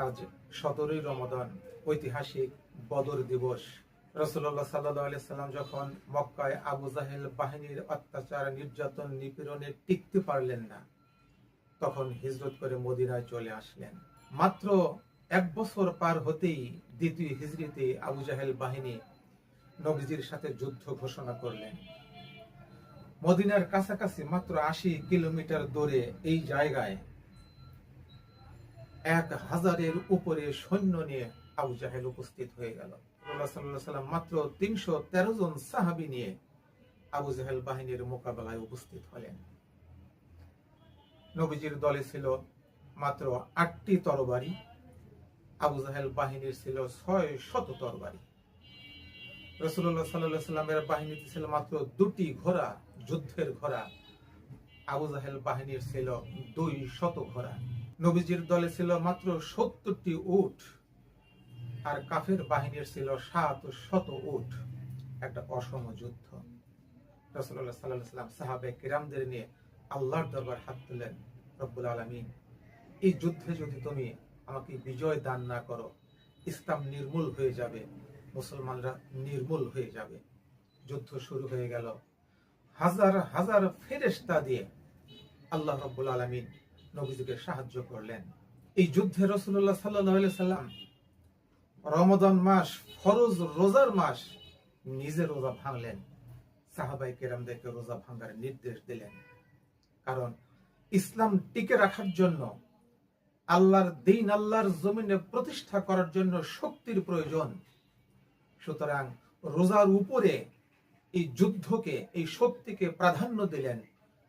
আজ 17ই রমাদান, ঐতিহাসিক বদর দিবস। রাসূলুল্লাহ সাল্লাল্লাহু আলাইহি সাল্লাম যখন মক্কায় আবু জাহেল বাহিনীর অত্যাচার, নির্যাতন, নিপীড়নে টিকতে পারলেন না, তখন হিজরত করে মদিনায় চলে আসলেন। মাত্র 1 বছর পার হতেই দ্বিতীয় হিজরিতে আবু জাহেল বাহিনী নবীজির সাথে যুদ্ধ ঘোষণা করলেন। মদিনার কাছাকাছি মাত্র 80 কিলোমিটার দূরে এই জায়গায় 1000-এর উপরে সৈন্য নিয়ে আবু জাহেল উপস্থিত হয়ে গেল। রাসূলুল্লাহ সাল্লাল্লাহু আলাইহি সাল্লাম মাত্র 313 জন সাহাবী নিয়ে আবু জাহেল বাহিনীর মোকাবেলায় উপস্থিত হলেন। নবীজির দলে ছিল মাত্র 8টি তরবারি, আবু জাহেল বাহিনীর ছিল 600 তরবারি। রাসূলুল্লাহ সাল্লাল্লাহু আলাইহি সাল্লামের বাহিনীতে ছিল মাত্র 2টি ঘোড়া, যুদ্ধের ঘোড়া। আবু জাহেল বাহিনীর ছিল 200 ঘোড়া। নবীজির দলে ছিল মাত্র 70টি উট, আর কাফের বাহিনীর ছিল 700 উট। একটা অসম যুদ্ধ। রাসূলুল্লাহ সাল্লাল্লাহু আলাইহি সাল্লাম সাহাবে কিরামদের নিয়ে আল্লাহর দরবার হাত তুললেন, রব্বুল আলামিন, এই যুদ্ধে যদি তুমি আমাকে বিজয় দান না করো, ইসলাম নির্মূল হয়ে যাবে, মুসলমানরা নির্মূল হয়ে যাবে। যুদ্ধ শুরু হয়ে গেল। হাজার হাজার ফেরেশতা দিয়ে আল্লাহ রব্বুল আলামিন নবীজিকে সাহায্য করলেন। এই যুদ্ধে রাসূলুল্লাহ সাল্লাল্লাহু আলাইহি সাল্লাম রমাদান মাস, ফরজ রোজার মাস, নিজে রোজা ভাঙলেন, সাহাবায়ে কেরামদেরকে রোজা ভাঙার নির্দেশ দিলেন। কারণ ইসলাম টিকে রাখার জন্য, আল্লাহর দ্বীন আল্লাহর জমিনে প্রতিষ্ঠা করার জন্য শক্তির প্রয়োজন। সুতরাং রোজার উপরে এই যুদ্ধকে, এই শক্তিকে প্রাধান্য দিলেন।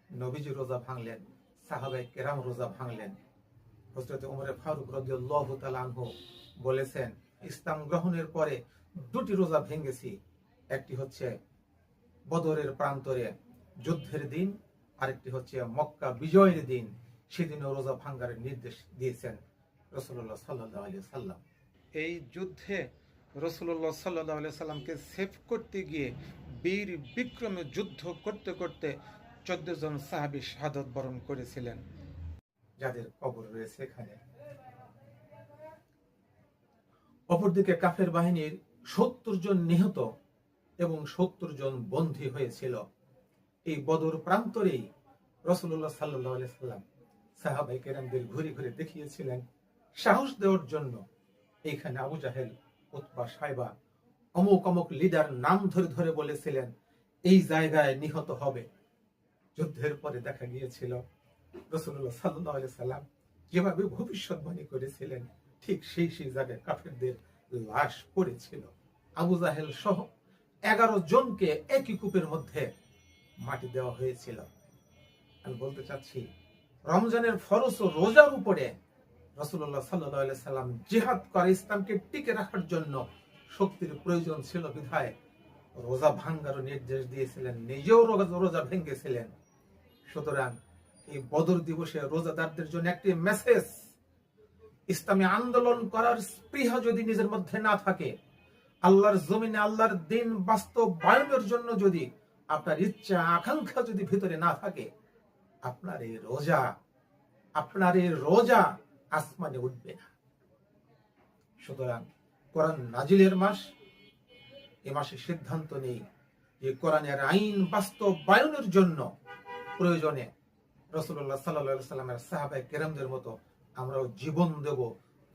নবীজি রোজা ভাঙলেন, সাহাবায়ে কেরাম রোজা ভাঙলেন। হযরত ওমর ফারুক রাদিয়াল্লাহু তাআলা আনহু বলেছেন, ইসলাম গ্রহণের পরে 2টি রোজা ভেঙেছি। একটি হচ্ছে বদরের প্রান্তরে যুদ্ধের দিন, আরেকটি হচ্ছে মক্কা বিজয়ের দিন। সেদিনও রোজা ভাঙার নির্দেশ দিয়েছেন রাসূলুল্লাহ সাল্লাল্লাহু আলাইহি সাল্লাম। এই যুদ্ধে রাসূলুল্লাহ সাল্লাল্লাহু আলাইহি সাল্লামকে সেভ করতে গিয়ে বীর বিক্রমে যুদ্ধ করতে করতে 14 জন সাহাবী শাহাদাত বরণ করেছিলেন, যাদের কবর রয়েছে এখানে। অপরদিকে কাফের বাহিনীর 70 জন নিহত এবং 70 জন বন্দী হয়েছিল। এই বদর প্রান্তরেই রাসূলুল্লাহ সাল্লাল্লাহু আলাইহি সাল্লাম সাহাবায়ে কেরামদের ঘুরে ঘুরে দেখিয়েছিলেন, সাহস দেওয়ার জন্য। এইখানে আবু জাহেল, উতবা, সাইবা, অমুক অমুক লিডার নাম ধরে ধরে বলেছিলেন এই জায়গায় নিহত হবে। যুদ্ধের পরে দেখা গিয়েছিল রাসূলুল্লাহ সাল্লাল্লাহু আলাইহি সাল্লাম যেভাবে ভবিষ্যৎবাণী করেছিলেন, ঠিক সেই জায়গায় কাফেরদের লাশ পড়েছিল। আবু জাহেল সহ 11 জনকে একই কূপের মধ্যে মাটি দেওয়া হয়েছিল। আমি বলতে চাচ্ছি, রমজানের ফরজ ও রোজার উপরে রাসূলুল্লাহ সাল্লাল্লাহু আলাইহি সাল্লাম জিহাদ করে ইসলামকে টিকে রাখার জন্য শক্তির প্রয়োজন ছিল বিধায় রোজা ভাঙার নির্দেশ দিয়েছিলেন, নিজেও রোজা ভেঙেছিলেন। সুতরাং এই বদর দিবসে রোজাদারদের জন্য একটি মেসেজ, ইসলামী আন্দোলন করার স্পৃহা যদি নিজের মধ্যে না থাকে, আল্লাহর জমিনে আল্লাহর দ্বীন বাস্তবায়নের জন্য যদি আপনার ইচ্ছা আকাঙ্ক্ষা যদি ভিতরে না থাকে, আপনার এই রোজা আসমানে উঠবে না। সুতরাং কোরআন নাজিলের মাস, এই মাসে সিদ্ধান্ত নেই যে কোরআনের আইন বাস্তবায়নের জন্য প্রয়োজনে রাসূলুল্লাহ সাল্লাল্লাহু আলাইহি সাল্লামের সাহাবায়ে কেরামদের মতো আমরাও জীবন দেব,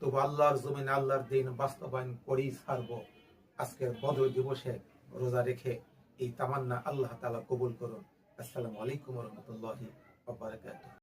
তবু আল্লাহর জমিনে আল্লাহর দ্বীন বাস্তবায়ন করেই ছাড়ব। আজকের বদর দিবসে রোজা রেখে এই তামান্না আল্লাহ তাআলা কবুল করুন। আসসালামু আলাইকুম ওয়া রাহমাতুল্লাহি ওয়া বারাকাতুহু।